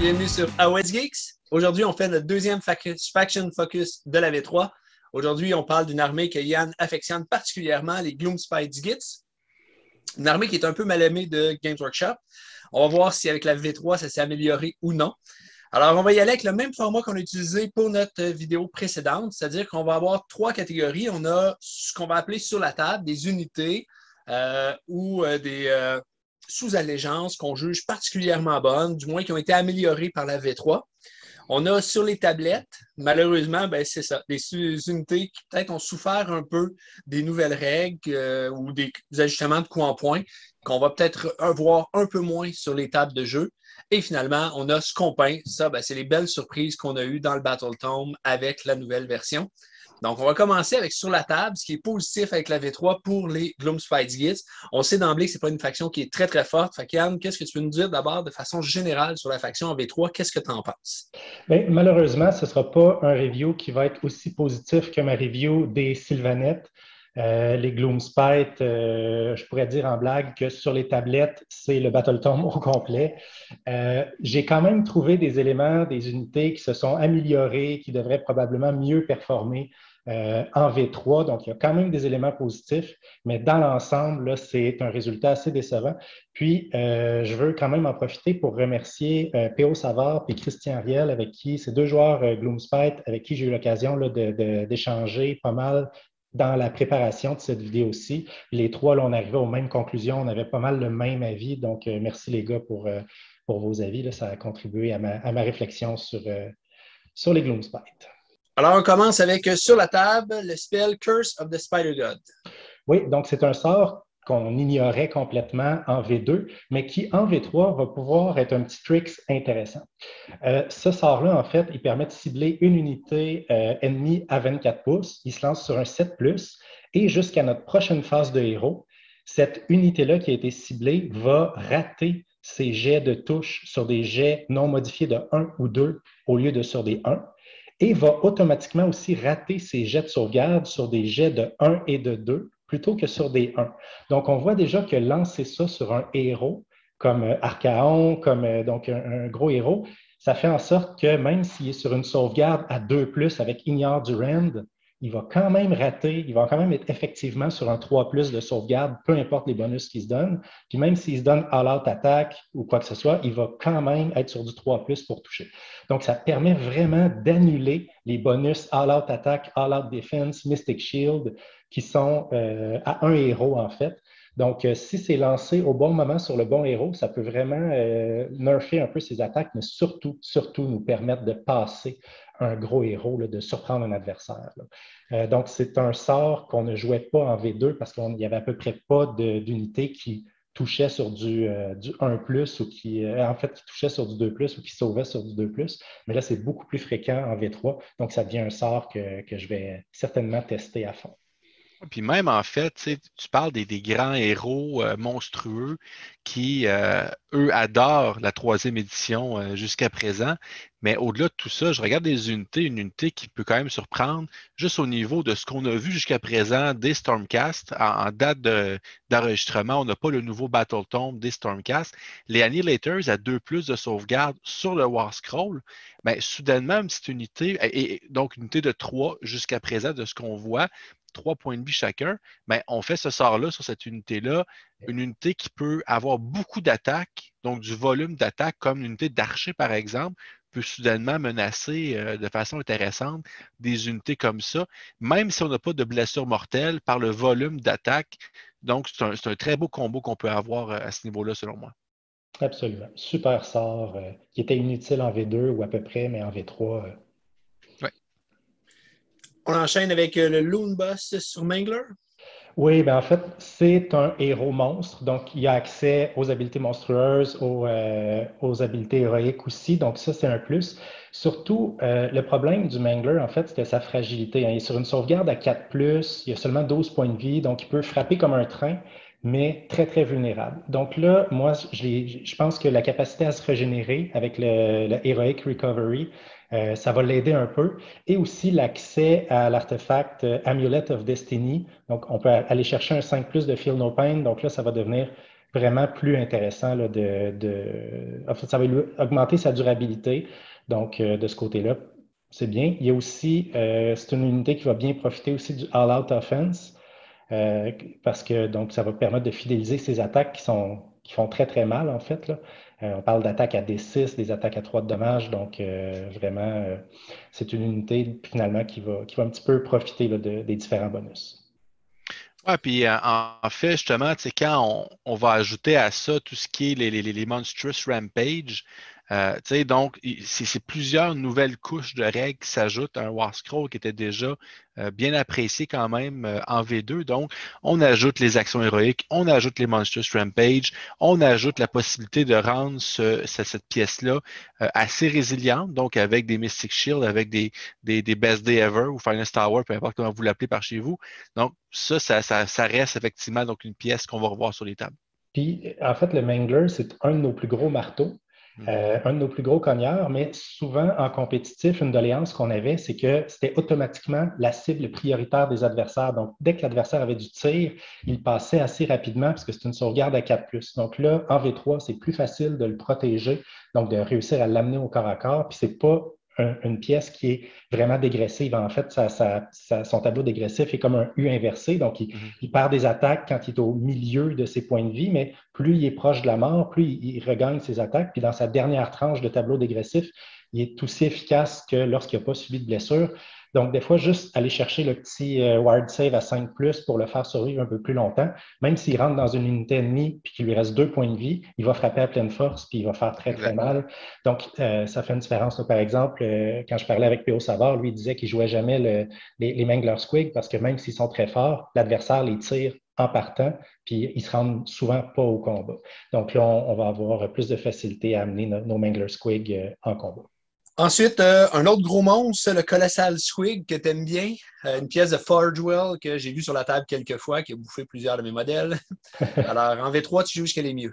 bienvenue sur AOS Geeks. Aujourd'hui, on fait notre deuxième Faction Focus de la V3. Aujourd'hui, on parle d'une armée que Yann affectionne particulièrement, les Gloomspite Gits. Une armée qui est un peu mal aimée de Games Workshop. On va voir si avec la V3, ça s'est amélioré ou non. Alors, on va y aller avec le même format qu'on a utilisé pour notre vidéo précédente, c'est-à-dire qu'on va avoir trois catégories. On a ce qu'on va appeler sur la table des unités ou des sous-allégeances qu'on juge particulièrement bonnes, du moins qui ont été améliorées par la V3. On a sur les tablettes, malheureusement, ben c'est ça, des unités qui peut-être ont souffert un peu des nouvelles règles ou des ajustements de coups en point qu'on va peut-être voir un peu moins sur les tables de jeu. Et finalement, on a ce qu'on peint. Ça, ben, c'est les belles surprises qu'on a eues dans le Battle Tome avec la nouvelle version. Donc, on va commencer avec sur la table, ce qui est positif avec la V3 pour les Gloomspite Gits. On sait d'emblée que ce n'est pas une faction qui est très, très forte. Fait Yann, qu'est-ce que tu peux nous dire d'abord de façon générale sur la faction en V3? Qu'est-ce que tu en penses? Bien, malheureusement, ce ne sera pas un review qui va être aussi positif que ma review des Sylvanettes. Les Gloomspite, je pourrais dire en blague que sur les tablettes, c'est le Battle Tome au complet. J'ai quand même trouvé des éléments, des unités qui se sont améliorées, qui devraient probablement mieux performer en V3. Donc, il y a quand même des éléments positifs, mais dans l'ensemble, c'est un résultat assez décevant. Puis, je veux quand même en profiter pour remercier P.O. Savard et Christian Riel, avec qui, ces deux joueurs Gloomspite, avec qui j'ai eu l'occasion d'échanger pas mal dans la préparation de cette vidéo-ci. Les trois, là, on arrivait aux mêmes conclusions, on avait pas mal le même avis. Donc, merci les gars pour vos avis. Là, ça a contribué à ma réflexion sur les Gloomspite. Alors, on commence avec sur la table le spell Curse of the Spider God. Oui, donc c'est un sort qu'on ignorait complètement en V2, mais qui en V3 va pouvoir être un petit trick intéressant. Ce sort-là, en fait, il permet de cibler une unité ennemie à 24 pouces. Il se lance sur un 7+, et jusqu'à notre prochaine phase de héros, cette unité-là qui a été ciblée va rater ses jets de touche sur des jets non modifiés de 1 ou 2 au lieu de sur des 1, et va automatiquement aussi rater ses jets de sauvegarde sur des jets de 1 et de 2 plutôt que sur des 1. Donc, on voit déjà que lancer ça sur un héros comme Archaon, comme donc un gros héros, ça fait en sorte que même s'il est sur une sauvegarde à 2+ avec Ignore du Rend, il va quand même rater, il va quand même être effectivement sur un 3+ de sauvegarde, peu importe les bonus qu'il se donne. Puis même s'il se donne all-out attaque ou quoi que ce soit, il va quand même être sur du 3+ pour toucher. Donc, ça permet vraiment d'annuler les bonus all-out attaque, all-out defense, Mystic Shield, qui sont à un héros en fait. Donc, si c'est lancé au bon moment sur le bon héros, ça peut vraiment nerfer un peu ses attaques, mais surtout nous permettre de passer un gros héros, là, de surprendre un adversaire. Donc, c'est un sort qu'on ne jouait pas en V2 parce qu'il n'y avait à peu près pas d'unité qui touchait sur du 1+ ou qui touchait sur du 2+ ou qui sauvait sur du 2+. Mais là, c'est beaucoup plus fréquent en V3. Donc, ça devient un sort que je vais certainement tester à fond. Puis même en fait, tu parles des grands héros monstrueux qui, eux, adorent la troisième édition jusqu'à présent. Mais au-delà de tout ça, je regarde une unité qui peut quand même surprendre juste au niveau de ce qu'on a vu jusqu'à présent des Stormcast. En date d'enregistrement, on n'a pas le nouveau Battle Tome des Stormcast. Les Annihilators à 2+ de sauvegarde sur le War Scroll. Mais soudainement, une petite unité, et donc une unité de 3 jusqu'à présent de ce qu'on voit, 3 points de vie chacun, mais on fait ce sort-là sur cette unité-là, une unité qui peut avoir beaucoup d'attaques, donc du volume d'attaque, comme une unité d'archer, par exemple, peut soudainement menacer de façon intéressante des unités comme ça, même si on n'a pas de blessure mortelle par le volume d'attaque. Donc, c'est un très beau combo qu'on peut avoir à ce niveau-là, selon moi. Absolument. Super sort qui était inutile en V2 ou à peu près, mais en V3. Ouais. On enchaîne avec le Loon Boss sur Mangler. Oui, ben en fait, c'est un héros monstre, donc il a accès aux habiletés monstrueuses, aux habiletés héroïques aussi, donc ça, c'est un plus. Surtout, le problème du Mangler, en fait, c'était sa fragilité. Hein. Il est sur une sauvegarde à 4+, il a seulement 12 points de vie, donc il peut frapper comme un train, mais très, très vulnérable. Donc là, moi, je pense que la capacité à se régénérer avec le Heroic Recovery, ça va l'aider un peu. Et aussi l'accès à l'artefact Amulet of Destiny. Donc, on peut aller chercher un 5+ de Feel No Pain. Donc là, ça va devenir vraiment plus intéressant là, en fait, ça va lui augmenter sa durabilité. Donc, de ce côté-là, c'est bien. Il y a aussi, c'est une unité qui va bien profiter aussi du All-Out Offense parce que donc, ça va permettre de fidéliser ses attaques qui font très, très mal, en fait, là. On parle d'attaques à D6, des attaques à 3 de dommages. Donc, vraiment, c'est une unité, finalement, qui va un petit peu profiter là, des différents bonus. Ouais, puis en fait, justement, tu sais, quand on va ajouter à ça tout ce qui est les Monstrous Rampage, tu sais, donc, c'est plusieurs nouvelles couches de règles qui s'ajoutent à un War Scroll qui était déjà bien apprécié quand même en V2. Donc, on ajoute les actions héroïques, on ajoute les Monstrous Rampage, on ajoute la possibilité de rendre cette pièce-là assez résiliente, donc avec des Mystic Shield, avec des Best Day Ever ou Finest Tower, peu importe comment vous l'appelez par chez vous. Donc, ça reste effectivement donc une pièce qu'on va revoir sur les tables. Puis, en fait, le Mangler, c'est un de nos plus gros marteaux, un de nos plus gros cogneurs, mais souvent en compétitif, une doléance qu'on avait, c'est que c'était automatiquement la cible prioritaire des adversaires. Donc, dès que l'adversaire avait du tir, il passait assez rapidement parce que c'est une sauvegarde à 4+. Donc là, en V3, c'est plus facile de le protéger, donc de réussir à l'amener au corps à corps. Puis, c'est pas une pièce qui est vraiment dégressive. En fait, son tableau dégressif est comme un U inversé, donc il perd des attaques quand il est au milieu de ses points de vie, mais plus il est proche de la mort, plus il regagne ses attaques. Puis dans sa dernière tranche de tableau dégressif, il est aussi efficace que lorsqu'il n'a pas subi de blessure. Donc, des fois, juste aller chercher le petit Wild Save à 5+ pour le faire survivre un peu plus longtemps, même s'il rentre dans une unité ennemie et qu'il lui reste 2 points de vie, il va frapper à pleine force puis il va faire très, très mal. Donc, ça fait une différence. Là, par exemple, quand je parlais avec P.O. Savard, lui, il disait qu'il ne jouait jamais les Mangler Squig parce que même s'ils sont très forts, l'adversaire les tire en partant, puis ils ne se rendent souvent pas au combat. Donc là, on va avoir plus de facilité à amener nos Mangler Squig en combat. Ensuite, un autre gros monstre, le Colossal Squig que tu aimes bien. Une pièce de Forgewell que j'ai vue sur la table quelques fois, qui a bouffé plusieurs de mes modèles. Alors, en V3, tu joues ce qu'elle est mieux.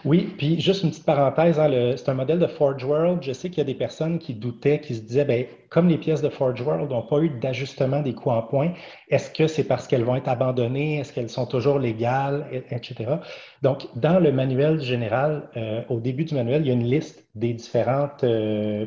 Oui, puis juste une petite parenthèse, hein, c'est un modèle de Forge World. Je sais qu'il y a des personnes qui doutaient, qui se disaient, ben, comme les pièces de Forge World n'ont pas eu d'ajustement des coûts en points, est-ce que c'est parce qu'elles vont être abandonnées? Est-ce qu'elles sont toujours légales, etc. Donc, dans le manuel général, au début du manuel, il y a une liste des différentes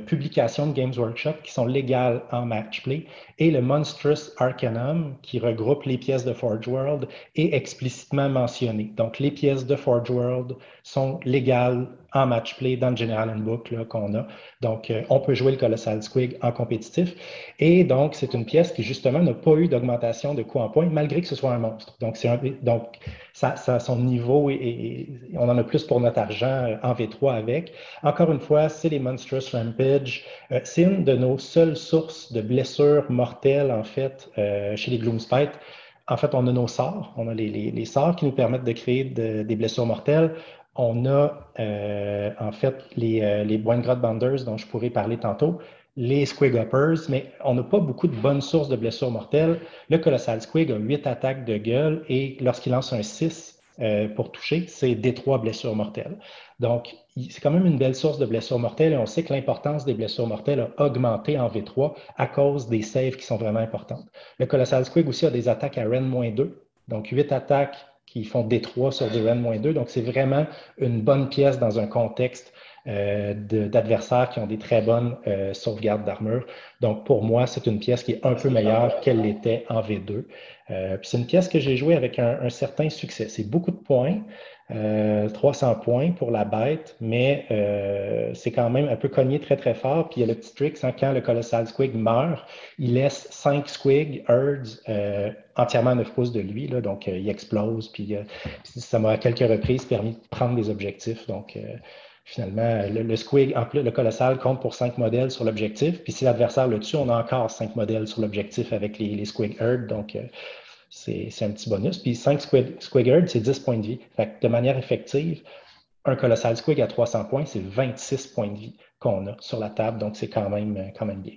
publications de Games Workshop qui sont légales en match play et le Monstrous Arcanum qui regroupe les pièces de Forge World est explicitement mentionné. Donc, les pièces de Forge World sont légales en match play dans le General Handbook qu'on a. Donc, on peut jouer le Colossal Squig en compétitif. Et donc, c'est une pièce qui, justement, n'a pas eu d'augmentation de coût en points, malgré que ce soit un monstre. Donc, son niveau, on en a plus pour notre argent en V3 avec. Encore une fois, c'est les Monstrous Rampage. C'est une de nos seules sources de blessures mortelles, en fait, chez les Gloomspite. En fait, on a nos sorts. On a les sorts qui nous permettent de créer des blessures mortelles. On a en fait les Boingrod Bounders dont je pourrais parler tantôt, les Squig Uppers, mais on n'a pas beaucoup de bonnes sources de blessures mortelles. Le Colossal Squig a 8 attaques de gueule et lorsqu'il lance un 6 pour toucher, c'est D3 blessures mortelles. Donc, c'est quand même une belle source de blessures mortelles et on sait que l'importance des blessures mortelles a augmenté en V3 à cause des saves qui sont vraiment importantes. Le Colossal Squig aussi a des attaques à Ren-2, donc 8 attaques qui font D3 sur des Ren-2. Donc, c'est vraiment une bonne pièce dans un contexte d'adversaires qui ont des très bonnes sauvegardes d'armure. Donc, pour moi, c'est une pièce qui est un peu meilleure qu'elle l'était en V2. Puis c'est une pièce que j'ai jouée avec un certain succès. C'est beaucoup de points. 300 points pour la bête, mais c'est quand même un peu cogné très, très fort. Puis il y a le petit trick, hein, quand le Colossal Squig meurt, il laisse 5 Squig, Herds, entièrement à 9 pouces de lui. Là, donc, il explose. Puis ça m'a à quelques reprises permis de prendre des objectifs. Donc, finalement, le Squig, en plus, le Colossal compte pour 5 modèles sur l'objectif. Puis si l'adversaire le tue, on a encore 5 modèles sur l'objectif avec les Squig Herds. Donc, c'est un petit bonus. Puis 5 Squig Herds, c'est 10 points de vie. Fait que de manière effective, un Colossal Squig à 300 points, c'est 26 points de vie qu'on a sur la table. Donc, c'est quand même bien.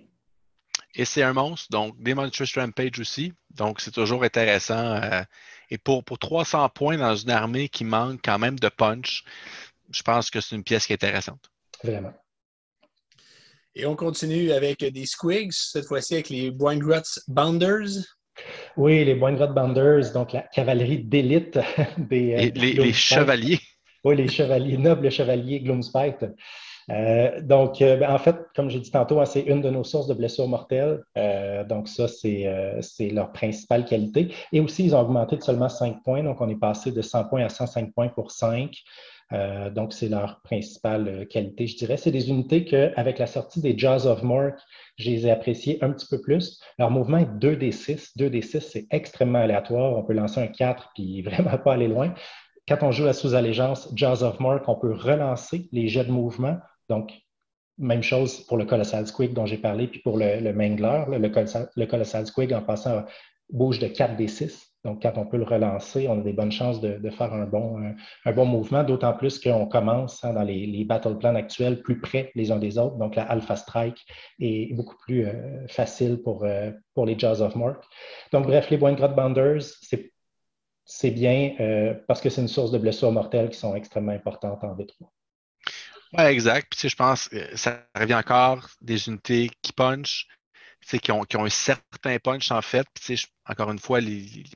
Et c'est un monstre, donc des Monstrous Rampage aussi. Donc, c'est toujours intéressant. Et pour 300 points dans une armée qui manque quand même de punch, je pense que c'est une pièce qui est intéressante. Vraiment. Et on continue avec des Squigs, cette fois-ci avec les Boingrod Bounders. Oui, les Boingrod Bounders, donc la cavalerie d'élite les chevaliers. Oui, les chevaliers, nobles chevaliers Gloomspite. En fait, comme j'ai dit tantôt, hein, c'est une de nos sources de blessures mortelles. Donc, ça, c'est leur principale qualité. Et aussi, ils ont augmenté de seulement 5 points. Donc, on est passé de 100 points à 105 points pour 5. Donc, c'est leur principale qualité, je dirais. C'est des unités qu'avec la sortie des Jaws of Mork, je les ai appréciées un petit peu plus. Leur mouvement est 2d6. 2d6, c'est extrêmement aléatoire. On peut lancer un 4 puis vraiment pas aller loin. Quand on joue la sous-allégeance Jaws of Mork, on peut relancer les jets de mouvement. Donc, même chose pour le Colossal Squig dont j'ai parlé, puis pour le Mangler, le Colossal Squig en passant bouge de 4d6. Donc, quand on peut le relancer, on a des bonnes chances de faire un bon mouvement, d'autant plus qu'on commence dans les battle plans actuels plus près les uns des autres. Donc, la Alpha Strike est beaucoup plus facile pour les Jaws of Mork. Donc, bref, les Boines Grotte Bounders, c'est bien parce que c'est une source de blessures mortelles qui sont extrêmement importantes en V3. Oui, exact. Puis, je pense que ça revient encore des unités qui punchent, qui ont un certain punch, en fait. Puis, encore une fois,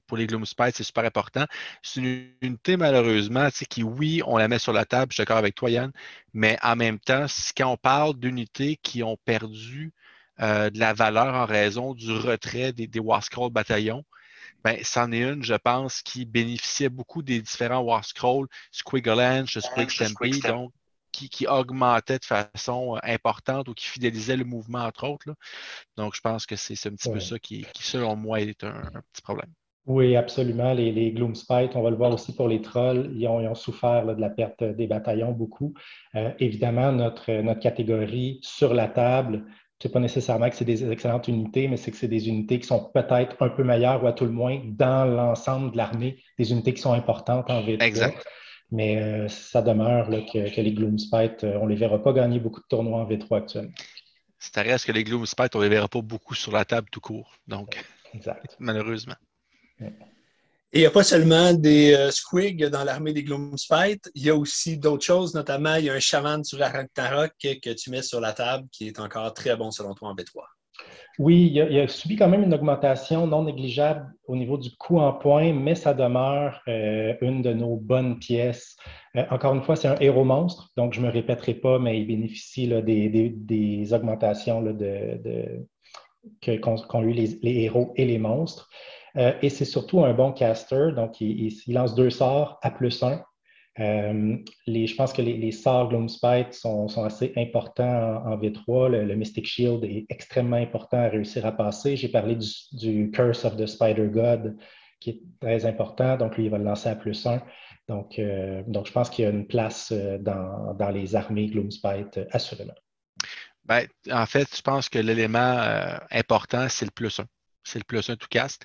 pour les Gloomspite, c'est super important. C'est une unité, malheureusement, qui, oui, on la met sur la table, je suis d'accord avec toi, Yann, mais en même temps, quand on parle d'unités qui ont perdu de la valeur en raison du retrait des War Scroll bataillons, ben, c'en est une, je pense, qui bénéficiait beaucoup des différents War Scroll, Squigalanche, Squig Stampede, donc qui augmentait de façon importante ou qui fidélisait le mouvement, entre autres, là. Donc, je pense que c'est un petit peu ça qui, selon moi, est un petit problème. Oui, absolument. Les Gloomspite, on va le voir aussi pour les trolls, ils ont souffert là, de la perte des bataillons beaucoup. Évidemment, notre catégorie sur la table, ce n'est pas nécessairement que c'est des excellentes unités, mais c'est que c'est des unités qui sont peut-être un peu meilleures ou à tout le moins dans l'ensemble de l'armée, des unités qui sont importantes en V3. Exact. Mais ça demeure là, que les Gloomspite, on ne les verra pas gagner beaucoup de tournois en V3 actuellement. Ça reste que les Gloomspite, on ne les verra pas beaucoup sur la table tout court. Donc, exact. Malheureusement. Et il n'y a pas seulement des squigs dans l'armée des Gloomspite, il y a aussi d'autres choses, notamment il y a un chaman sur Ragnarok que tu mets sur la table qui est encore très bon selon toi en V3. Oui, il a subi quand même une augmentation non négligeable au niveau du coût en points, mais ça demeure une de nos bonnes pièces. Encore une fois, c'est un héros monstre, donc je ne me répéterai pas, mais il bénéficie là, des augmentations là, qu'ont eu les héros et les monstres. Et c'est surtout un bon caster, donc il lance 2 sorts à +1. Je pense que les sorts Gloomspite sont assez importants en V3. Le Mystic Shield est extrêmement important à réussir à passer. J'ai parlé du Curse of the Spider God, qui est très important. Donc, lui, il va le lancer à +1. Donc je pense qu'il y a une place dans les armées Gloomspite, assurément. Ben, en fait, je pense que l'élément important, c'est le +1. C'est le +1 tout casse.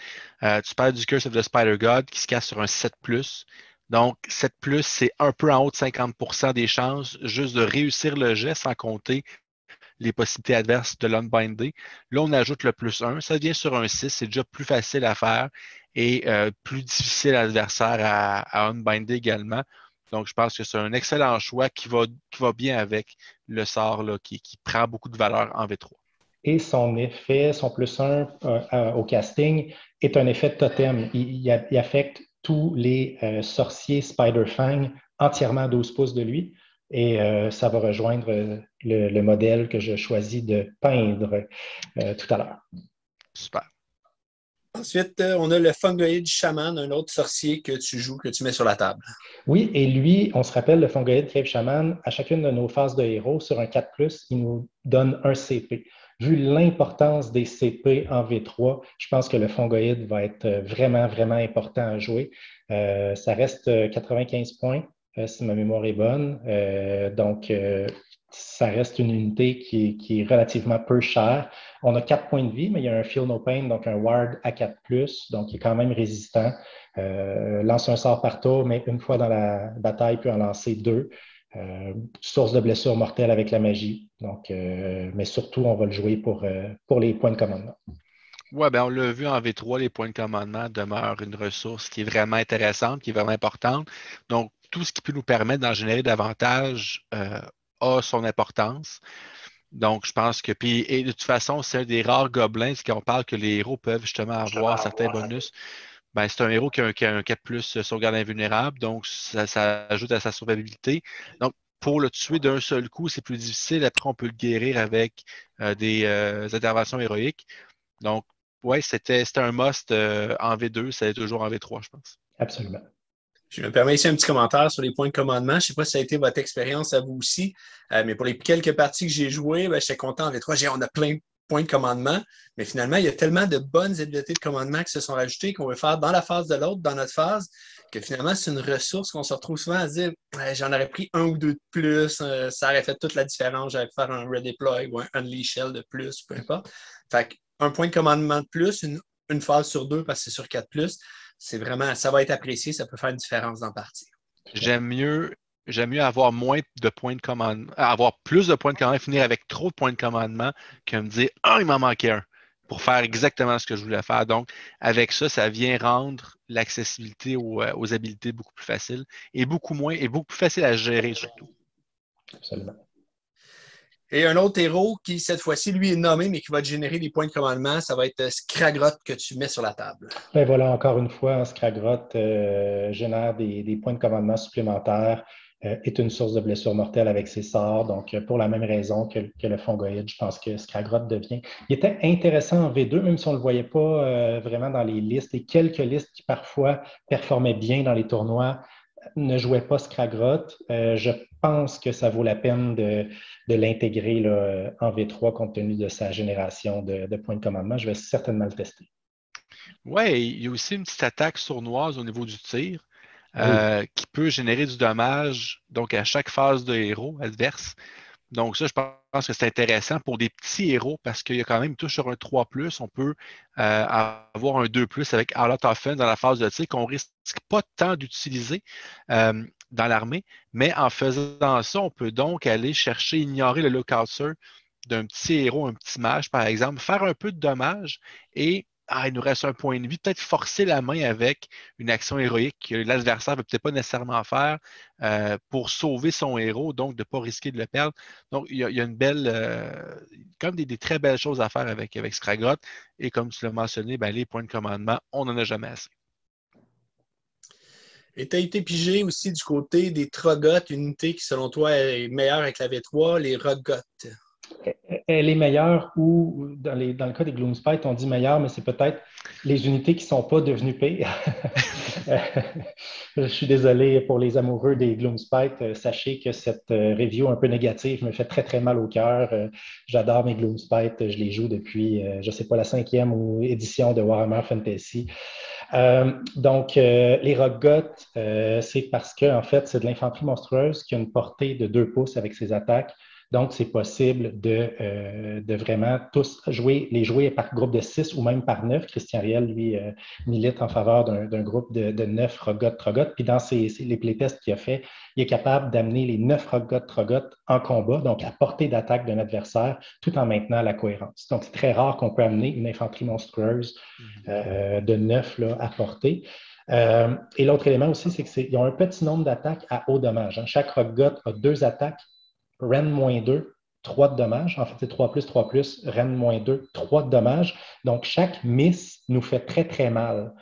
Tu parles du Curse of the Spider God qui se casse sur un 7+. Donc, 7+, c'est un peu en haut de 50% des chances juste de réussir le jet sans compter les possibilités adverses de l'unbinder. Là, on ajoute le +1. Ça devient sur un 6. C'est déjà plus facile à faire et plus difficile à l'adversaire à unbinder également. Donc, je pense que c'est un excellent choix qui va bien avec le sort là, qui prend beaucoup de valeur en V3. Et son effet, son +1 au casting, est un effet de totem. Il affecte tous les sorciers Spider-Fang entièrement à 12 pouces de lui. Et ça va rejoindre le modèle que je choisis de peindre tout à l'heure. Super. Ensuite, on a le Fungoid Shaman, un autre sorcier que tu joues, que tu mets sur la table. Oui, et lui, on se rappelle, le Fungoid Cave Shaman, à chacune de nos phases de héros, sur un 4+, il nous donne un CP. Vu l'importance des CP en V3, je pense que le Fungoid va être vraiment, vraiment important à jouer. Ça reste 95 points, si ma mémoire est bonne. Donc, ça reste une unité qui est relativement peu chère. On a 4 points de vie, mais il y a un Feel No Pain, donc un Ward à 4+, donc il est quand même résistant. Lance un sort par tour, mais une fois dans la bataille, peut en lancer 2. Source de blessure mortelle avec la magie. Donc, mais surtout, on va le jouer pour les points de commandement. Oui, ben on l'a vu en V3, les points de commandement demeurent une ressource qui est vraiment intéressante, qui est vraiment importante. Donc, tout ce qui peut nous permettre d'en générer davantage a son importance. Donc, je pense que, et de toute façon, c'est un des rares gobelins, c'est qu'on parle que les héros peuvent justement avoir certains bonus ben, c'est un héros qui a un 4+ sauvegarde invulnérable, donc ça ajoute à sa survivabilité. Donc, pour le tuer d'un seul coup, c'est plus difficile. Après, on peut le guérir avec des interventions héroïques. Donc, ouais, c'était un must en V2, ça est toujours en V3, je pense. Absolument. Je me permets ici un petit commentaire sur les points de commandement. Je ne sais pas si ça a été votre expérience à vous aussi, mais pour les quelques parties que j'ai jouées, j'étais content en V3. On a plein de points de commandement, mais finalement, il y a tellement de bonnes habiletés de commandement qui se sont rajoutées qu'on veut faire dans la phase de l'autre, dans notre phase, que finalement, c'est une ressource qu'on se retrouve souvent à se dire j'en aurais pris un ou deux de plus, ça aurait fait toute la différence, j'aurais pu faire un redeploy ou un unleash shell de plus, peu importe. Fait un point de commandement de plus, une phase sur deux parce que c'est sur 4+, c'est vraiment, ça va être apprécié, ça peut faire une différence dans la partie. J'aime mieux avoir moins de points de commandement, avoir plus de points de commandement, finir avec trop de points de commandement que me dire « Ah, il m'en manquait un » pour faire exactement ce que je voulais faire. Donc, avec ça, ça vient rendre l'accessibilité aux habilités beaucoup plus facile et beaucoup plus facile à gérer surtout. Absolument. Et un autre héros qui, cette fois-ci, lui, est nommé, mais qui va te générer des points de commandement, ça va être Skragrott que tu mets sur la table. Ben voilà, encore une fois, Skragrott génère des points de commandement supplémentaires, est une source de blessures mortelles avec ses sorts. Donc, pour la même raison que le Fongoïde, je pense que Skragrott devient. Il était intéressant en V2, même si on ne le voyait pas vraiment dans les listes. Et quelques listes qui parfois performaient bien dans les tournois ne jouaient pas Skragrott. Je pense que ça vaut la peine de l'intégrer là, en V3 compte tenu de sa génération de points de commandement. Je vais certainement le tester. Oui, il y a aussi une petite attaque sournoise au niveau du tir Oui. qui peut générer du dommage donc à chaque phase de héros adverse. Donc, ça, je pense que c'est intéressant pour des petits héros parce qu'il y a quand même tout sur un 3+. On peut avoir un 2+ avec A Lot of Fun dans la phase de tir qu'on ne risque pas tant d'utiliser dans l'armée. Mais en faisant ça, on peut donc aller chercher, ignorer le Lookout Search d'un petit héros, un petit mage, par exemple, faire un peu de dommages et il nous reste un point de vie, peut-être forcer la main avec une action héroïque que l'adversaire ne veut peut-être pas nécessairement faire pour sauver son héros, donc de ne pas risquer de le perdre. Donc, il y a une belle, comme des très belles choses à faire avec Skragrott. Et comme tu l'as mentionné, ben, les points de commandement, on n'en a jamais assez. Et tu as été pigé aussi du côté des Troggoth, une unité qui, selon toi, est meilleure avec la V3, les Roggoth. Elle est meilleure ou, dans le cas des Gloomspite, on dit meilleure, mais c'est peut-être les unités qui ne sont pas devenues pires. Je suis désolé pour les amoureux des Gloomspite. Sachez que cette review un peu négative me fait très, très mal au cœur. J'adore mes Gloomspite. Je les joue depuis, je ne sais pas, la 5e édition de Warhammer Fantasy. Donc, les Roggoth, c'est parce que, en fait, c'est de l'infanterie monstrueuse qui a une portée de 2 pouces avec ses attaques. Donc, c'est possible de vraiment tous les jouer par groupe de 6 ou même par 9. Christian Riel, lui, milite en faveur d'un groupe de 9 Roggoth. Puis dans les playtests qu'il a fait, il est capable d'amener les 9 Roggoth en combat, donc à portée d'attaque d'un adversaire, tout en maintenant la cohérence. Donc, c'est très rare qu'on peut amener une infanterie monstrueuse de 9 là, à portée. Et l'autre élément aussi, c'est qu'ils ont un petit nombre d'attaques à haut dommage. Hein. Chaque Roggoth a 2 attaques. Ren -2, 3 de dommages. En fait, c'est 3+, Ren -2, 3 de dommages. Donc, chaque miss nous fait très, très mal.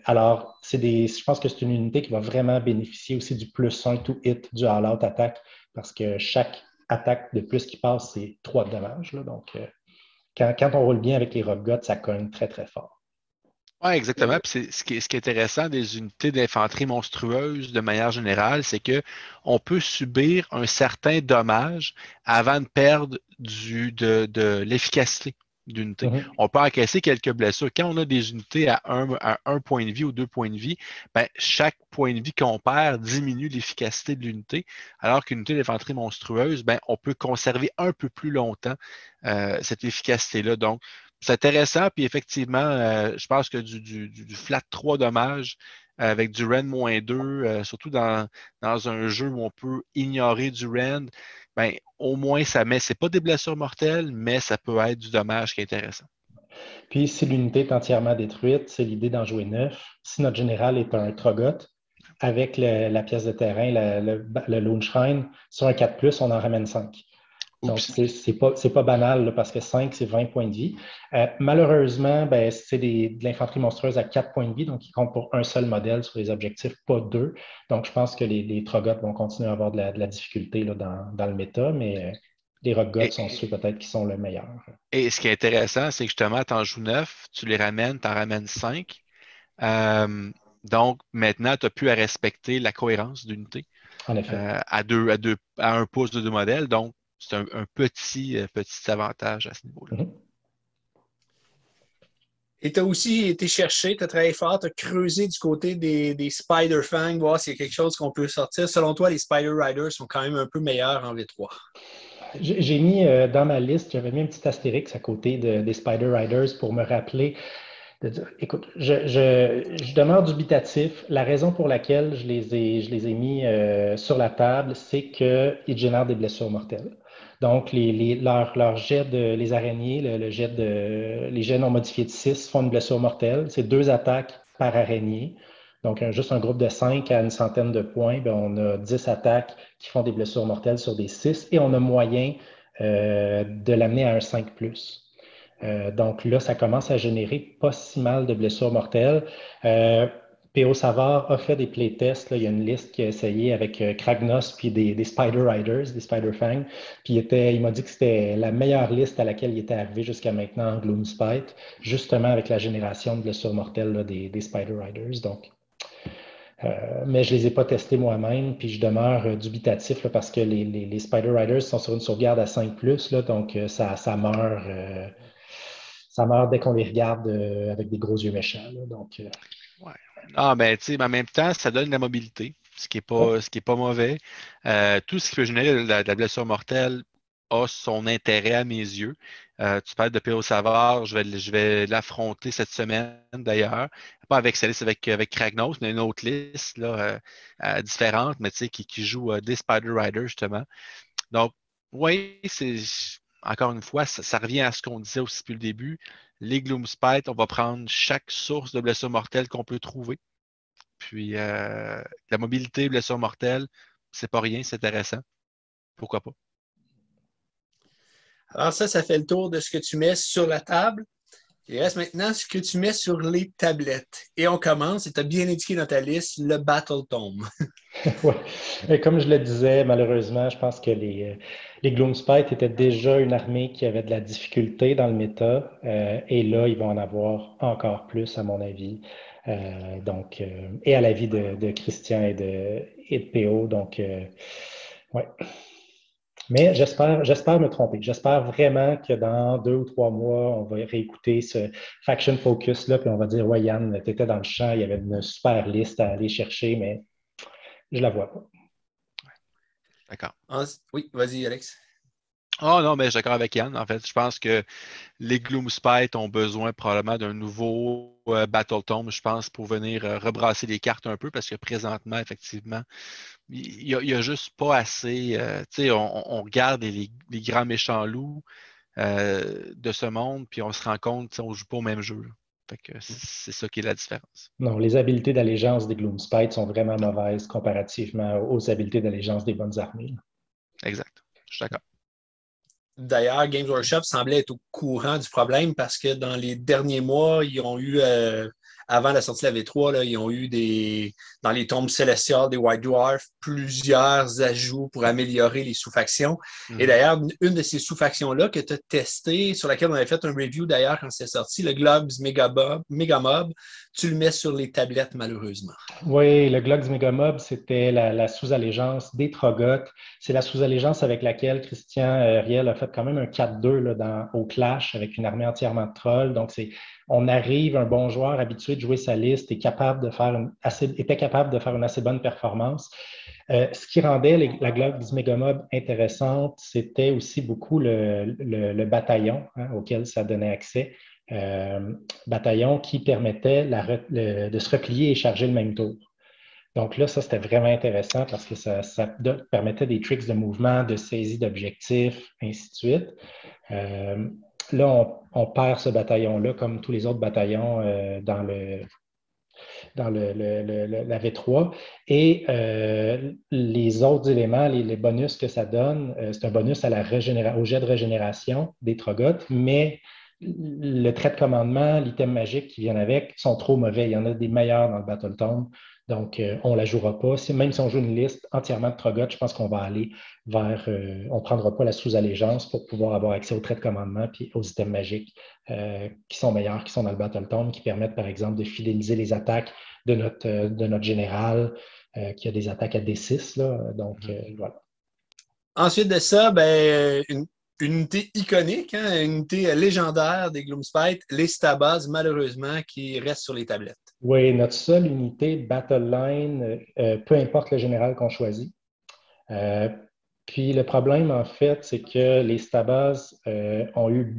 Alors, je pense que c'est une unité qui va vraiment bénéficier aussi du +1 to hit du all-out attaque parce que chaque attaque de plus qui passe, c'est 3 de dommages. Là. Donc, quand on roule bien avec les Roggoth, ça cogne très, très fort. Oui, exactement. Puis ce qui est intéressant des unités d'infanterie monstrueuses de manière générale, c'est qu'on peut subir un certain dommage avant de perdre de l'efficacité d'unité. Mm-hmm. On peut encaisser quelques blessures. Quand on a des unités à un point de vie ou 2 points de vie, ben, chaque point de vie qu'on perd diminue l'efficacité de l'unité, alors qu'une unité d'infanterie monstrueuse, ben, on peut conserver un peu plus longtemps cette efficacité-là. Donc, c'est intéressant, puis effectivement, je pense que du flat 3 dommages avec du Rend -2, surtout dans un jeu où on peut ignorer du Rend, ben, au moins c'est pas des blessures mortelles, mais ça peut être du dommage qui est intéressant. Puis, si l'unité est entièrement détruite, c'est l'idée d'en jouer 9. Si notre général est un Troggoth, avec la pièce de terrain, le Lone Shrine, sur un 4+, on en ramène 5. Donc, Oups. c'est pas banal là, parce que 5, c'est 20 points de vie. Malheureusement, ben, c'est de l'infanterie monstrueuse à 4 points de vie, donc ils comptent pour un seul modèle sur les objectifs, pas deux. Donc, je pense que les Troggoth vont continuer à avoir de la difficulté là, dans le méta, mais les Rockgoth sont ceux peut-être qui sont le meilleur. Et ce qui est intéressant, c'est que justement, tu en joues 9, tu les ramènes, tu en ramènes 5. Donc, maintenant, tu n'as plus à respecter la cohérence d'unité En effet. à un pouce de deux modèles. Donc, c'est un petit avantage à ce niveau-là. Mhm. Et tu as aussi été chercher, tu as travaillé fort, tu as creusé du côté des Spider Fang, voir s'il y a quelque chose qu'on peut sortir. Selon toi, les Spider Riders sont quand même un peu meilleurs en V3. J'ai mis dans ma liste, j'avais mis un petit astérix à côté des Spider Riders pour me rappeler de dire, écoute, je demeure dubitatif. La raison pour laquelle je les ai mis sur la table, c'est qu'ils génèrent des blessures mortelles. Donc, leur jet les araignées, les jets non modifiés de 6 font une blessure mortelle. C'est 2 attaques par araignée. Donc, juste un groupe de 5 à une centaine de points, bien, on a 10 attaques qui font des blessures mortelles sur des 6 et on a moyen de l'amener à un 5+. Donc là, ça commence à générer pas si mal de blessures mortelles. P.O. Savard a fait des playtests. Là. Il y a une liste qui a essayé avec Kragnos puis des Spider Riders, des Spider Fang. Puis il m'a dit que c'était la meilleure liste à laquelle il était arrivé jusqu'à maintenant en Gloomspite, justement avec la génération de blessures mortelles là, des Spider Riders. Donc, mais je ne les ai pas testés moi-même, puis je demeure dubitatif là, parce que les Spider Riders sont sur une sauvegarde à 5+, là, donc ça meurt. Ça meurt dès qu'on les regarde avec des gros yeux méchants. Là, donc, Ouais. Ah, ben, tu sais, en même temps, ça donne de la mobilité, ouais. ce qui est pas mauvais. Tout ce qui peut générer de la blessure mortelle a son intérêt à mes yeux. Tu parles de P.O. Savard, je vais l'affronter cette semaine d'ailleurs. Pas avec sa liste avec Kragnos, mais une autre liste là, différente, mais tu sais, qui joue des Spider Riders, justement. Donc, oui, c'est encore une fois, ça revient à ce qu'on disait aussi depuis le début. Les Gloomspite, on va prendre chaque source de blessure mortelle qu'on peut trouver. Puis la mobilité, blessure mortelle, c'est pas rien, c'est intéressant. Pourquoi pas? Alors ça fait le tour de ce que tu mets sur la table. Il reste maintenant ce que tu mets sur les tablettes. Et on commence, et tu as bien indiqué dans ta liste, le Battle Tome. Ouais. Et comme je le disais, malheureusement, je pense que les Gloomspite étaient déjà une armée qui avait de la difficulté dans le méta. Et là, ils vont en avoir encore plus, à mon avis. Donc, et à l'avis de Christian et de PO. Donc, ouais. Mais j'espère me tromper. J'espère vraiment que dans 2 ou 3 mois, on va réécouter ce Faction Focus-là, puis on va dire, ouais, Yann, tu étais dans le champ, il y avait une super liste à aller chercher, mais je la vois pas. D'accord. Oui, vas-y, Alex. Oh non, mais je suis d'accord avec Yann. En fait, je pense que les Gloomspite ont besoin probablement d'un nouveau Battle Tome, je pense, pour venir rebrasser les cartes un peu, parce que présentement, effectivement, il y a juste pas assez. Tu sais, on regarde les grands méchants loups de ce monde, puis on se rend compte qu'on ne joue pas au même jeu. Fait que c'est ça qui est la différence. Non, les habiletés d'allégeance des Gloomspite sont vraiment mauvaises comparativement aux habiletés d'allégeance des bonnes armées. Exact. Je suis d'accord. D'ailleurs, Games Workshop semblait être au courant du problème parce que dans les derniers mois, ils ont eu, avant la sortie de la V3, là, ils ont eu dans les tombes célestiales des White Dwarfs, plusieurs ajouts pour améliorer les sous-factions. Et Mhm. d'ailleurs, une de ces sous-factions-là que tu as testée, sur laquelle on avait fait un review d'ailleurs quand c'est sorti, le Globs Megamob, tu le mets sur les tablettes malheureusement. Oui, le Glogs Megamob, c'était la sous-allégeance des Troggoth. C'est la sous-allégeance avec laquelle Christian Riel a fait quand même un 4-2 là, au Clash avec une armée entièrement de trolls. Donc, on arrive, un bon joueur habitué de jouer sa liste, était capable de faire une assez bonne performance. Ce qui rendait la Glogs Megamob intéressante, c'était aussi beaucoup le bataillon auquel ça donnait accès. Bataillon qui permettait de se replier et charger le même tour. Donc là, ça, c'était vraiment intéressant parce que ça permettait des tricks de mouvement, de saisie d'objectifs, ainsi de suite. Là, on perd ce bataillon-là, comme tous les autres bataillons la V3. Et les autres éléments, les bonus que ça donne, c'est un bonus à au jet de régénération des Troggoth, mais le trait de commandement, l'item magique qui vient avec sont trop mauvais. Il y en a des meilleurs dans le Battle Tome. Donc, on ne la jouera pas. Même si on joue une liste entièrement de Troggoth, je pense qu'on va aller vers. On ne prendra pas la sous-allégeance pour pouvoir avoir accès aux traits de commandement et aux items magiques qui sont meilleurs, qui sont dans le Battle Tome, qui permettent, par exemple, de fidéliser les attaques de notre général, qui a des attaques à D6. Là. Donc, voilà. Ensuite de ça, ben, une unité iconique, hein, une unité légendaire des Gloomspite, les Stabas, malheureusement, qui restent sur les tablettes. Oui, notre seule unité Battle Line, peu importe le général qu'on choisit. Puis le problème, en fait, c'est que les Stabas ont eu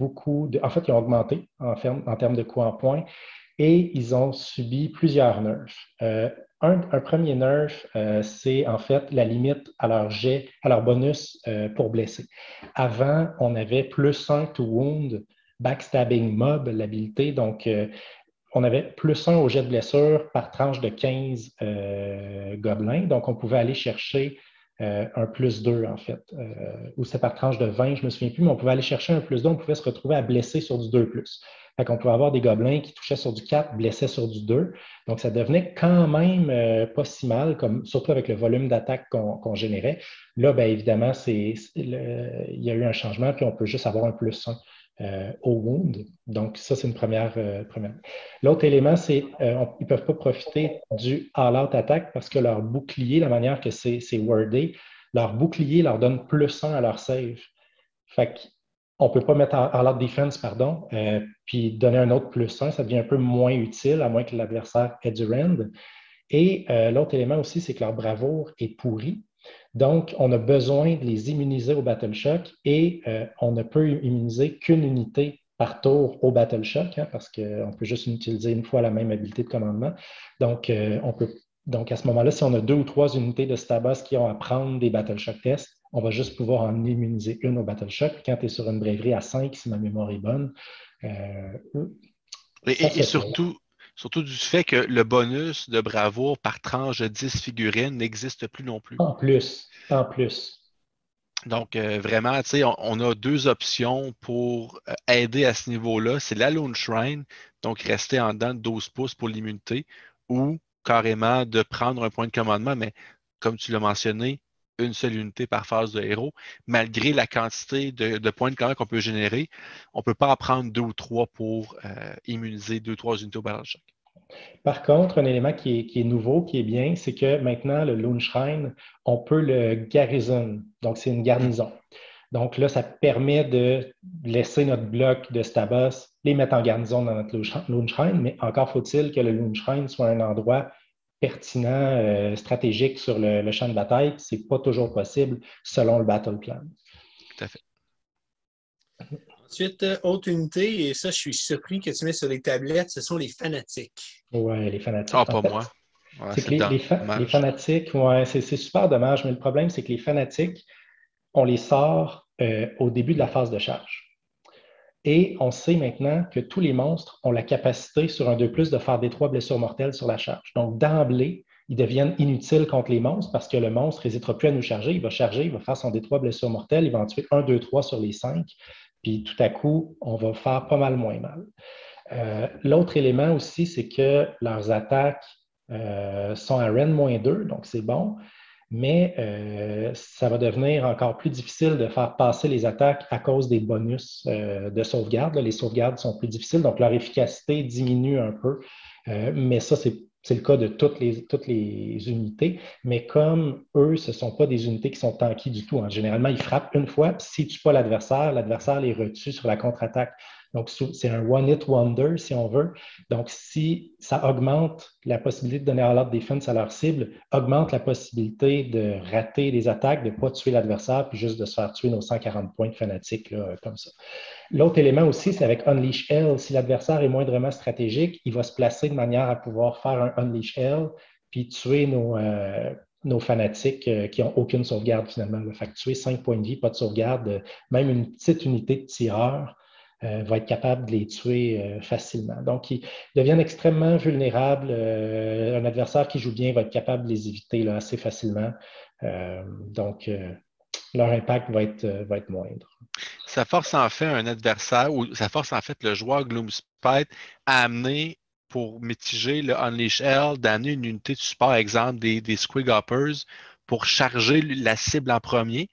En fait, ils ont augmenté en termes de coût en points et ils ont subi plusieurs nerfs. Un premier nerf, c'est en fait la limite à leur jet, à leur bonus pour blesser. Avant, on avait +1 to wound, backstabbing mob, l'habilité. Donc, on avait +1 au jet de blessure par tranche de 15 gobelins. Donc, on pouvait aller chercher un +2, en fait. Ou c'est par tranche de 20, je ne me souviens plus, mais on pouvait aller chercher un +2, on pouvait se retrouver à blesser sur du 2+. Fait qu'on pouvait avoir des gobelins qui touchaient sur du 4, blessaient sur du 2. Donc, ça devenait quand même pas si mal, surtout avec le volume d'attaque qu'on générait. Là, bien évidemment, il y a eu un changement, puis on peut juste avoir un +1 au wound. Donc, ça, c'est une première. L'autre élément, c'est qu'ils ne peuvent pas profiter du all-out attack parce que leur bouclier, la manière que c'est wordé, leur bouclier leur donne +1 à leur save. Fait qu'on ne peut pas mettre all-out defense, pardon, puis donner un autre +1, ça devient un peu moins utile, à moins que l'adversaire ait du rend. Et l'autre élément aussi, c'est que leur bravoure est pourrie. Donc, on a besoin de les immuniser au Battle Shock et on ne peut immuniser qu'une unité par tour au Battle Shock, hein, parce qu'on peut juste utiliser une fois la même habilité de commandement. Donc, à ce moment-là, si on a 2 ou 3 unités de Stabas qui ont à prendre des Battle Shock tests, on va juste pouvoir en immuniser une au Battle Shock. Quand tu es sur une braverie à 5, si ma mémoire est bonne, et surtout du fait que le bonus de bravoure par tranche de 10 figurines n'existe plus non plus. En plus. Donc, vraiment, tu sais, on a 2 options pour aider à ce niveau-là. C'est la Lone Shrine, donc rester en dedans de 12 pouces pour l'immunité, ou carrément de prendre un point de commandement, mais comme tu l'as mentionné, une seule unité par phase de héros. Malgré la quantité de points de commandement qu'on peut générer, on ne peut pas en prendre 2 ou 3 pour immuniser 2 ou 3 unités au Battle Shock. Par contre, un élément qui est nouveau, qui est bien, c'est que maintenant, le Lone Shrine, on peut le garrison. Donc, c'est une garnison. Donc là, ça permet de laisser notre bloc de Stabas, les mettre en garnison dans notre Lone Shrine, mais encore faut-il que le Lone Shrine soit un endroit pertinent, stratégique sur le champ de bataille. Ce n'est pas toujours possible selon le battle plan. Tout à fait. Ensuite, autre unité, et ça, je suis surpris que tu mets sur les tablettes, ce sont les fanatiques. Oui, les fanatiques. Ah, pas moi. Ouais, c'est que les fanatiques, ouais, c'est super dommage, mais le problème, c'est que les fanatiques, on les sort au début de la phase de charge. Et on sait maintenant que tous les monstres ont la capacité sur un 2+, de faire des 3 blessures mortelles sur la charge. Donc, d'emblée, ils deviennent inutiles contre les monstres parce que le monstre n'hésitera plus à nous charger. Il va charger, il va faire son D3 blessures mortelles, il va en tuer 1, 2, 3 sur les 5. Puis tout à coup, on va faire pas mal moins mal. L'autre élément aussi, c'est que leurs attaques sont à Ren-2, donc c'est bon, mais ça va devenir encore plus difficile de faire passer les attaques à cause des bonus de sauvegarde. Là, les sauvegardes sont plus difficiles, donc leur efficacité diminue un peu, mais ça, c'est le cas de toutes les unités, mais comme eux, ce ne sont pas des unités qui sont tanky du tout. Hein. Généralement, ils frappent une fois, puis s'ils ne tuent pas l'adversaire les retue sur la contre-attaque. Donc, c'est un one-hit wonder, si on veut. Donc, si ça augmente la possibilité de donner un lot de défense à leur cible, augmente la possibilité de rater des attaques, de ne pas tuer l'adversaire, puis juste de se faire tuer nos 140 points de fanatiques, là, comme ça. L'autre élément aussi, c'est avec Unleash Hell. Si l'adversaire est moindrement stratégique, il va se placer de manière à pouvoir faire un Unleash Hell puis tuer nos fanatiques qui n'ont aucune sauvegarde finalement. Fait que tuer 5 points de vie, pas de sauvegarde, même une petite unité de tireur, va être capable de les tuer facilement. Donc, ils deviennent extrêmement vulnérables. Un adversaire qui joue bien va être capable de les éviter là, assez facilement. Donc, leur impact va être moindre. Ça force en fait un adversaire ou ça force en fait le joueur Gloomspite à amener pour mitiger le Unleash Hell, d'amener une unité de support, exemple des Squig Hoppers, pour charger la cible en premier,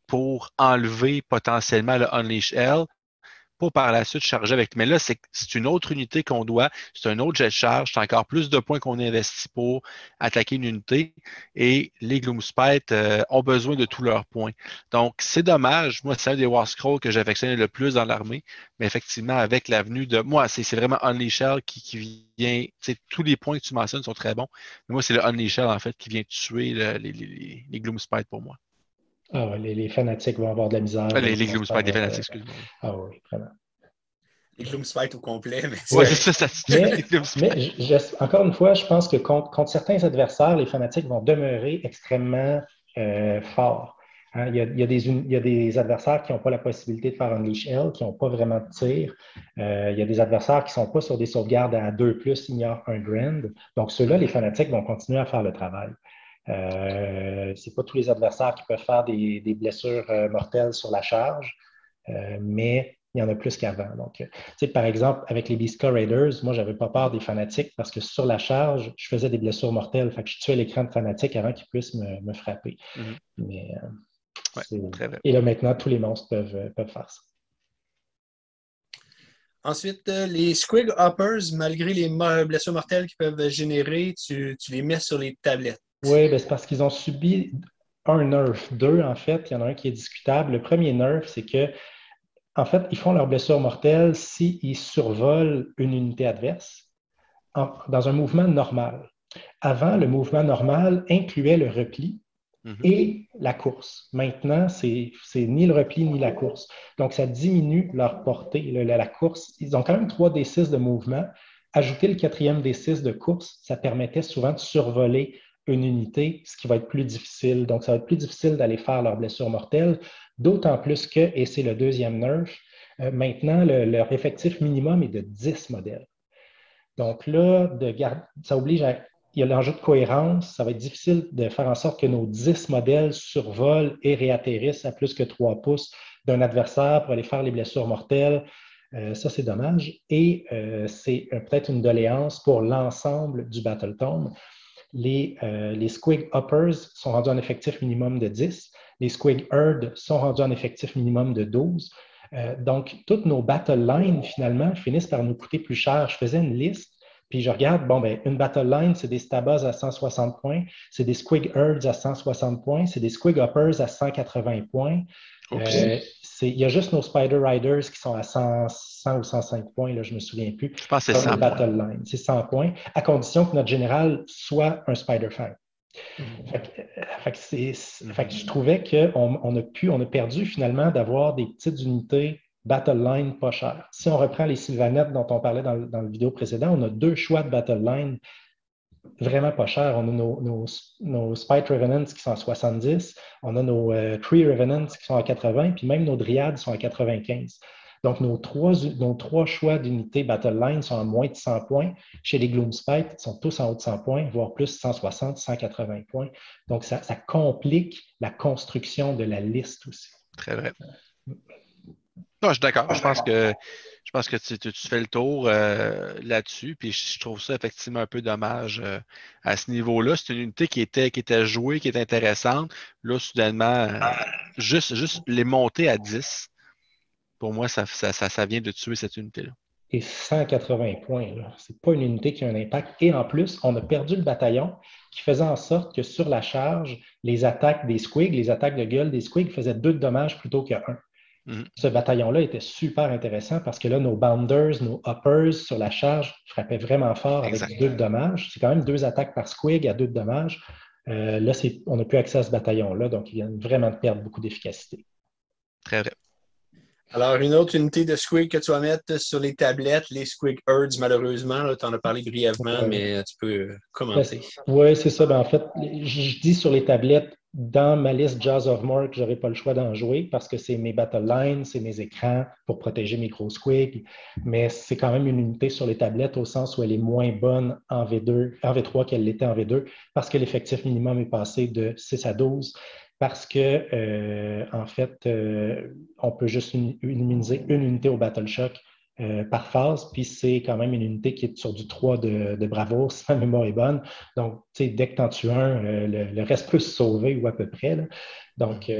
pour enlever potentiellement le Unleash Hell, pour par la suite charger avec. Mais là, c'est une autre unité qu'on doit, c'est un autre jet de charge, c'est encore plus de points qu'on investit pour attaquer une unité. Et les Gloomspite ont besoin de tous leurs points. Donc, c'est dommage. Moi, c'est un des War Scrolls que j'affectionnais le plus dans l'armée. Mais effectivement, avec l'avenue de. Moi, c'est vraiment Unleash Hell qui vient. Tous les points que tu mentionnes sont très bons. Mais moi, c'est le Unleash Hell, en fait, qui vient tuer les Gloomspite pour moi. Ah, les fanatiques vont avoir de la misère. Les Gloomspite, les fanatiques, excuse-moi. Ah oui, vraiment. Les Gloomspite au complet. Mais oui, c'est ça. Encore une fois, je pense que contre certains adversaires, les fanatiques vont demeurer extrêmement forts. Hein, il y a des adversaires qui n'ont pas la possibilité de faire Unleash Hell, qui n'ont pas vraiment de tir. Il y a des adversaires qui ne sont pas sur des sauvegardes à 2+, ignorent un grand. Donc, ceux-là, les fanatiques vont continuer à faire le travail. Ce n'est pas tous les adversaires qui peuvent faire des blessures mortelles sur la charge, mais il y en a plus qu'avant. Donc, par exemple, avec les Beastka Raiders, moi, je n'avais pas peur des fanatiques parce que sur la charge, je faisais des blessures mortelles. Fait que je tuais l'écran de fanatiques avant qu'ils puissent me frapper. Mm-hmm. Mais, très vrai. Et là, maintenant, tous les monstres peuvent faire ça. Ensuite, les Squig Hoppers, malgré les blessures mortelles qu'ils peuvent générer, tu les mets sur les tablettes. Oui, c'est parce qu'ils ont subi un nerf. Deux, en fait. Il y en a un qui est discutable. Le premier nerf, c'est que en fait, ils font leur blessure mortelle s'ils survolent une unité adverse dans un mouvement normal. Avant, le mouvement normal incluait le repli et la course. Maintenant, c'est ni le repli ni la course. Donc, ça diminue leur portée. La course, ils ont quand même 3d6 de mouvement. Ajouter le 4e d6 de course, ça permettait souvent de survoler une unité, ce qui va être plus difficile. Donc, ça va être plus difficile d'aller faire leur blessure mortelle, d'autant plus que, et c'est le deuxième nerf, maintenant, leur effectif minimum est de 10 modèles. Donc là, ça oblige il y a l'enjeu de cohérence. Ça va être difficile de faire en sorte que nos 10 modèles survolent et réatterrissent à plus que 3 pouces d'un adversaire pour aller faire les blessures mortelles. Ça, c'est dommage. Et c'est peut-être une doléance pour l'ensemble du Battletome. Les Squig Hoppers sont rendus en effectif minimum de 10. Les Squig Herd sont rendus en effectif minimum de 12. Donc, toutes nos battle lines, finalement, finissent par nous coûter plus cher. Je faisais une liste, puis je regarde, une battle line, c'est des Stabas à 160 points, c'est des Squig Herds à 160 points, c'est des Squig Hoppers à 180 points. Il y a juste nos Spider Riders qui sont à 100 ou 105 points, là, je ne me souviens plus. Je pense que c'est 100 battle line. C'est 100 points, à condition que notre général soit un Spider Fang. Je trouvais qu'on a perdu finalement d'avoir des petites unités battle line pas chères. Si on reprend les Sylvanettes dont on parlait dans le vidéo précédent, on a 2 choix de battle line vraiment pas chers. On a nos Spite Revenants qui sont à 70, on a nos Tree Revenants qui sont à 80, puis même nos Dryades sont à 95. Donc, nos trois choix d'unités Battle Line sont à moins de 100 points. Chez les Gloomspite, ils sont tous en haut de 100 points, voire plus 160, 180 points. Donc, ça complique la construction de la liste aussi. Très vrai. Non, je suis d'accord. Je pense que tu fais le tour là-dessus. Puis je trouve ça effectivement un peu dommage à ce niveau-là. C'est une unité qui était jouée, qui est intéressante. Là, soudainement, juste les monter à 10. Pour moi, ça vient de tuer cette unité-là. Et 180 points, ce n'est pas une unité qui a un impact. Et en plus, on a perdu le bataillon qui faisait en sorte que sur la charge, les attaques des Squig, les attaques de gueule des Squig faisaient 2 de dommages plutôt que 1. Ce bataillon-là était super intéressant parce que là, nos Bounders, nos Hoppers sur la charge frappaient vraiment fort avec 2 de dommages. C'est quand même 2 attaques par Squig à 2 de dommages. Là, on n'a plus accès à ce bataillon-là, donc il vient vraiment de perdre beaucoup d'efficacité. Très vrai. Alors, une autre unité de Squig que tu vas mettre sur les tablettes, les Squig Herds, malheureusement. Tu en as parlé brièvement, mais tu peux commenter. Oui, c'est ça. En fait, je dis sur les tablettes dans ma liste Jaws of Mark, je n'aurai pas le choix d'en jouer parce que c'est mes battle lines, c'est mes écrans pour protéger mes gros squigs, mais c'est quand même une unité sur les tablettes au sens où elle est moins bonne en V2, en V3 qu'elle l'était en V2 parce que l'effectif minimum est passé de 6 à 12 parce que, en fait, on peut juste minimiser une unité au Battle Shock par phase, puis c'est quand même une unité qui est sur du 3 de bravoure, si ma mémoire est bonne. Donc, tu sais, dès que tu en tues un, le reste peut se sauver ou à peu près. Là. Donc,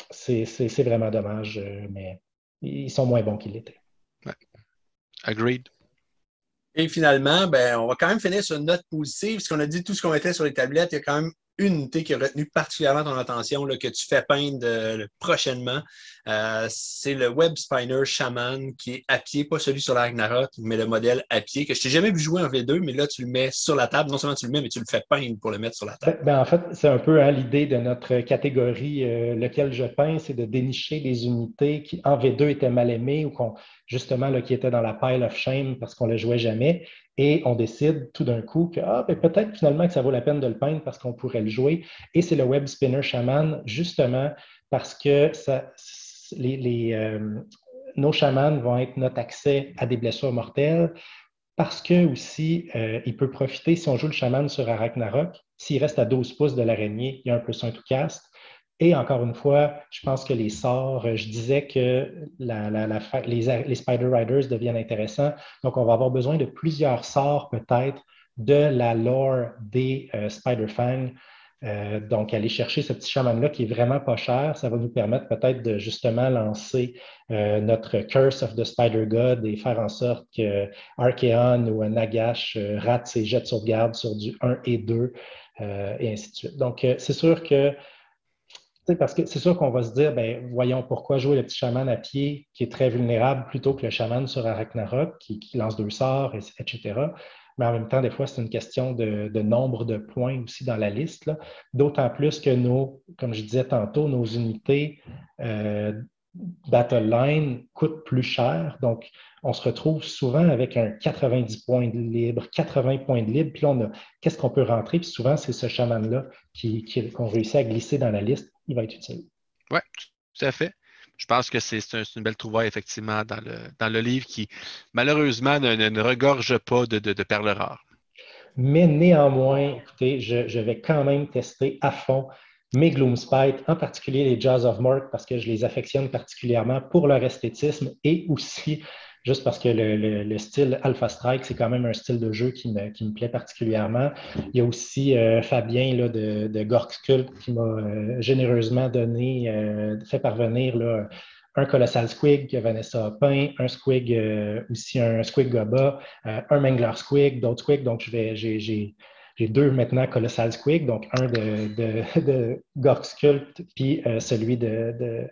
c'est vraiment dommage, mais ils sont moins bons qu'ils l'étaient. Ouais. Agreed. Et finalement, ben, on va quand même finir sur une note positive, parce qu'on a dit tout ce qu'on mettait sur les tablettes. Il y a quand même une unité qui a retenu particulièrement ton attention, là, que tu fais peindre prochainement. C'est le Web Spinner Shaman qui est à pied, pas celui sur la Ragnarok, mais le modèle à pied, que je t'ai jamais vu jouer en V2, mais là, tu le mets sur la table. Non seulement tu le mets, mais tu le fais peindre pour le mettre sur la table. En fait, c'est un peu l'idée de notre catégorie, lequel je peins, c'est de dénicher des unités qui, en V2, étaient mal aimées ou justement, là, qui étaient dans la pile of shame parce qu'on ne le jouait jamais. Et on décide tout d'un coup que peut-être finalement que ça vaut la peine de le peindre parce qu'on pourrait le jouer. Et c'est le Web Spinner Shaman, justement, parce que nos chamans vont être notre accès à des blessures mortelles. Parce que aussi, il peut profiter, si on joue le chaman sur Ragnarok, s'il reste à 12 pouces de l'araignée, il y a un +1 tout cast. Et encore une fois, je pense que les sorts, je disais que les Spider Riders deviennent intéressants. Donc, on va avoir besoin de plusieurs sorts peut-être de la lore des Spider Fang. Donc, aller chercher ce petit chaman-là qui est vraiment pas cher, ça va nous permettre peut-être de justement lancer notre Curse of the Spider God et faire en sorte que Archeon ou Nagash rate ses jets de sauvegarde sur du 1 et 2 et ainsi de suite. Donc, c'est sûr que parce que c'est sûr qu'on va se dire, ben, voyons pourquoi jouer le petit chaman à pied qui est très vulnérable plutôt que le chaman sur Ragnarok qui lance 2 sorts, etc. Mais en même temps, des fois, c'est une question de nombre de points aussi dans la liste. D'autant plus que comme je disais tantôt, nos unités Battle Line coûtent plus cher. Donc, on se retrouve souvent avec un 90 points de libre, 80 points de libre. Puis là, qu'est-ce qu'on peut rentrer? Puis souvent, c'est ce chaman-là qu'on réussit à glisser dans la liste. Il va être utile. Oui, tout à fait. Je pense que c'est une belle trouvaille, effectivement, dans le livre qui, malheureusement, ne regorge pas de perles rares. Mais néanmoins, écoutez, je vais quand même tester à fond mes Gloomspite, en particulier les Jaws of Mark, parce que je les affectionne particulièrement pour leur esthétisme et aussi juste parce que le style Alpha Strike, c'est quand même un style de jeu qui me plaît particulièrement. Il y a aussi Fabien là, de Gork Cult qui m'a généreusement fait parvenir là, un Colossal Squig que Vanessa a peint, un Squig, aussi un Squig Goba, un Mangler Squig, d'autres Squig. Donc, j'ai 2 maintenant Colossal Squig, donc un de Gork Sculpt, puis celui de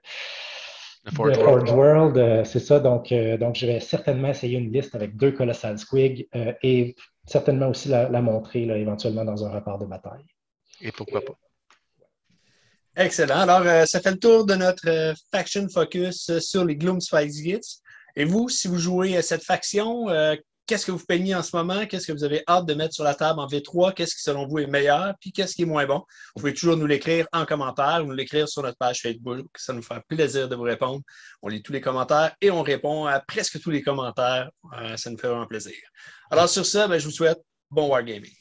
Forge World. C'est ça. Donc, je vais certainement essayer une liste avec 2 Colossal Squig et certainement aussi la montrer là, éventuellement dans un rapport de bataille. Et pourquoi pas? Excellent. Alors, ça fait le tour de notre faction focus sur les Gloomspite Gits. Et vous, si vous jouez à cette faction, qu'est-ce que vous peignez en ce moment? Qu'est-ce que vous avez hâte de mettre sur la table en V3? Qu'est-ce qui, selon vous, est meilleur? Puis qu'est-ce qui est moins bon? Vous pouvez toujours nous l'écrire en commentaire ou nous l'écrire sur notre page Facebook. Ça nous fera plaisir de vous répondre. On lit tous les commentaires et on répond à presque tous les commentaires. Ça nous fait vraiment plaisir. Alors, sur ça, je vous souhaite bon wargaming.